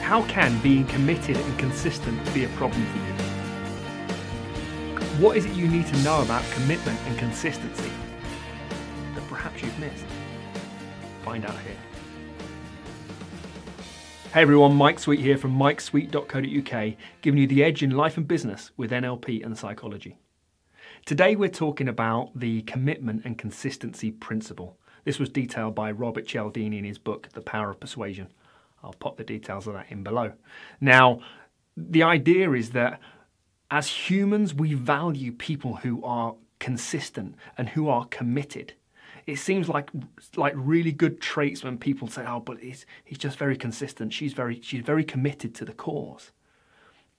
How can being committed and consistent be a problem for you? What is it you need to know about commitment and consistency that perhaps you've missed? Find out here. Hey everyone, Mike Sweet here from mikesweet.co.uk, giving you the edge in life and business with NLP and psychology. Today we're talking about the commitment and consistency principle. This was detailed by Robert Cialdini in his book, The Power of Persuasion. I'll pop the details of that in below. Now, the idea is that as humans, we value people who are consistent and who are committed. It seems like really good traits when people say, "Oh, but he's just very consistent. She's very committed to the cause."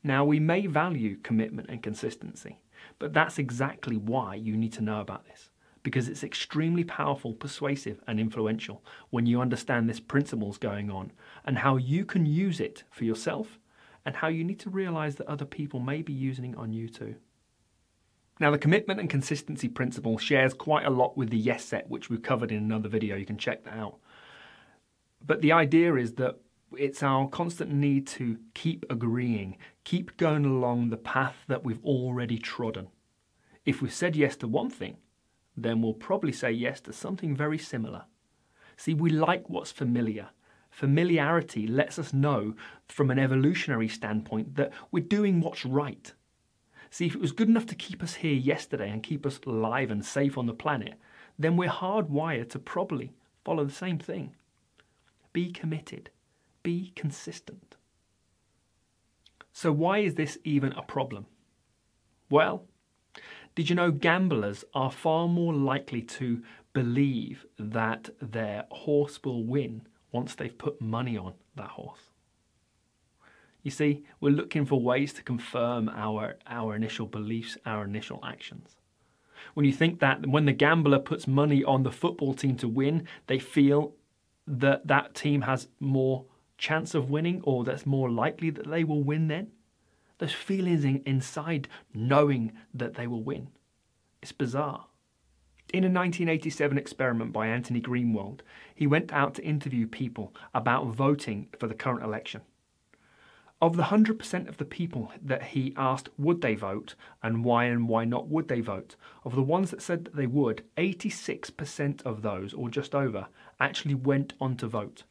Now, we may value commitment and consistency, but that's exactly why you need to know about this, because it's extremely powerful, persuasive, and influential when you understand this principle's going on and how you can use it for yourself and how you need to realize that other people may be using it on you too. Now, the commitment and consistency principle shares quite a lot with the yes set, which we've covered in another video. You can check that out. But the idea is that it's our constant need to keep agreeing, keep going along the path that we've already trodden. If we've said yes to one thing, then we'll probably say yes to something very similar. See, we like what's familiar. Familiarity lets us know from an evolutionary standpoint that we're doing what's right. See, if it was good enough to keep us here yesterday and keep us alive and safe on the planet, then we're hardwired to probably follow the same thing. Be committed. Be consistent. So why is this even a problem? Well, did you know gamblers are far more likely to believe that their horse will win once they've put money on that horse? You see, we're looking for ways to confirm our initial beliefs, our initial actions. When you think that when the gambler puts money on the football team to win, they feel that that team has more chance of winning, or that's more likely that they will win then. Those feelings inside knowing that they will win. It's bizarre. In a 1987 experiment by Anthony Greenwald, he went out to interview people about voting for the current election. Of the 100% of the people that he asked would they vote and why not would they vote, of the ones that said that they would, 86% of those, or just over, actually went on to vote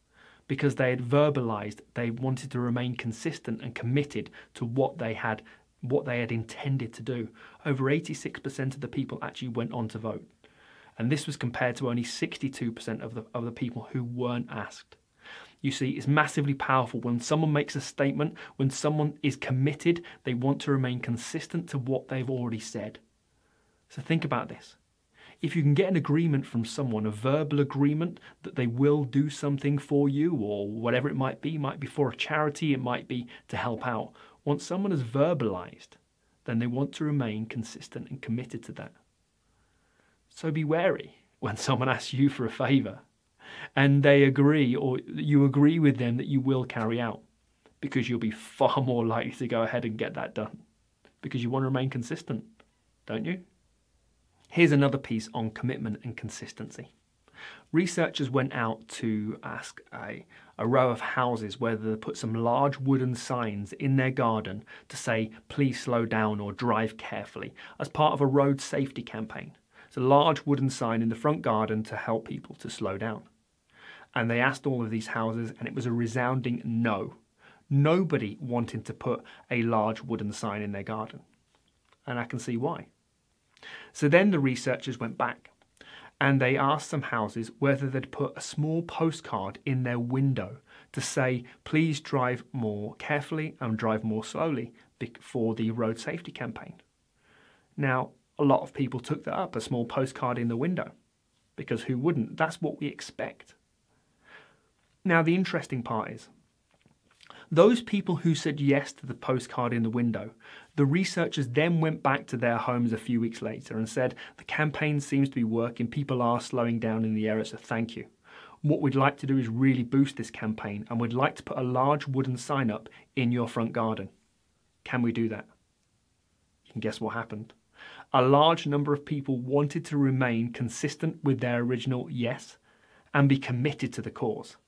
because they had verbalized they wanted to remain consistent and committed to what they had intended to do. Over 86% of the people actually went on to vote. And this was compared to only 62% of the people who weren't asked. You see, it's massively powerful when someone makes a statement, when someone is committed, they want to remain consistent to what they've already said. So think about this. If you can get an agreement from someone, a verbal agreement that they will do something for you or whatever it might be for a charity, it might be to help out. Once someone has verbalized, then they want to remain consistent and committed to that. So be wary when someone asks you for a favor and they agree, or you agree with them that you will carry out, because you'll be far more likely to go ahead and get that done because you want to remain consistent, don't you? Here's another piece on commitment and consistency. Researchers went out to ask a row of houses whether they put some large wooden signs in their garden to say, "Please slow down" or "Drive carefully," as part of a road safety campaign. It's a large wooden sign in the front garden to help people to slow down. And they asked all of these houses, and it was a resounding no. Nobody wanted to put a large wooden sign in their garden. And I can see why. So then the researchers went back and they asked some houses whether they'd put a small postcard in their window to say, "Please drive more carefully and drive more slowly" for the road safety campaign. Now, a lot of people took that up, a small postcard in the window, because who wouldn't? That's what we expect. Now, the interesting part is, those people who said yes to the postcard in the window, the researchers then went back to their homes a few weeks later and said, "The campaign seems to be working, people are slowing down in the area, so thank you. What we'd like to do is really boost this campaign, and we'd like to put a large wooden sign up in your front garden. Can we do that?" And guess what happened? A large number of people wanted to remain consistent with their original yes and be committed to the cause.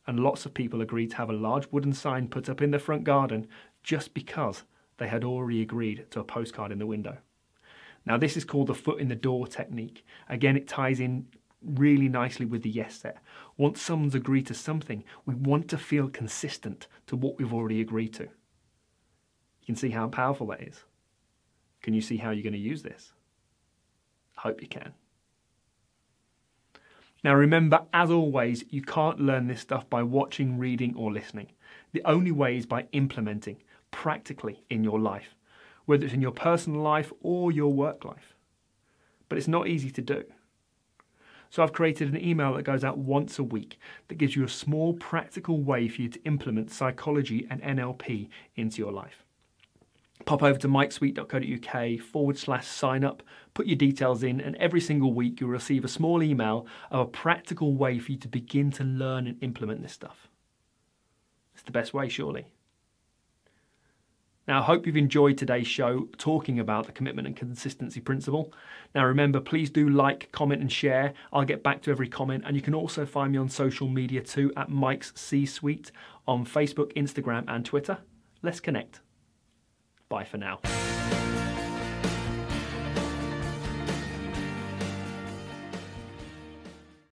and lots of people agreed to have a large wooden sign put up in their front garden just because they had already agreed to a postcard in the window. Now, this is called the foot in the door technique. Again, it ties in really nicely with the yes set. Once someone's agreed to something, we want to feel consistent to what we've already agreed to. You can see how powerful that is. Can you see how you're going to use this? I hope you can. Now remember, as always, you can't learn this stuff by watching, reading or listening. The only way is by implementing practically in your life, whether it's in your personal life or your work life. But it's not easy to do. So I've created an email that goes out once a week that gives you a small practical way for you to implement psychology and NLP into your life. Pop over to mikesweet.co.uk/sign up, put your details in, and every single week you'll receive a small email of a practical way for you to begin to learn and implement this stuff. It's the best way, surely. Now, I hope you've enjoyed today's show talking about the commitment and consistency principle. Now, remember, please do like, comment and share. I'll get back to every comment, and you can also find me on social media too at Mike's C-Suite on Facebook, Instagram and Twitter. Let's connect. Bye for now.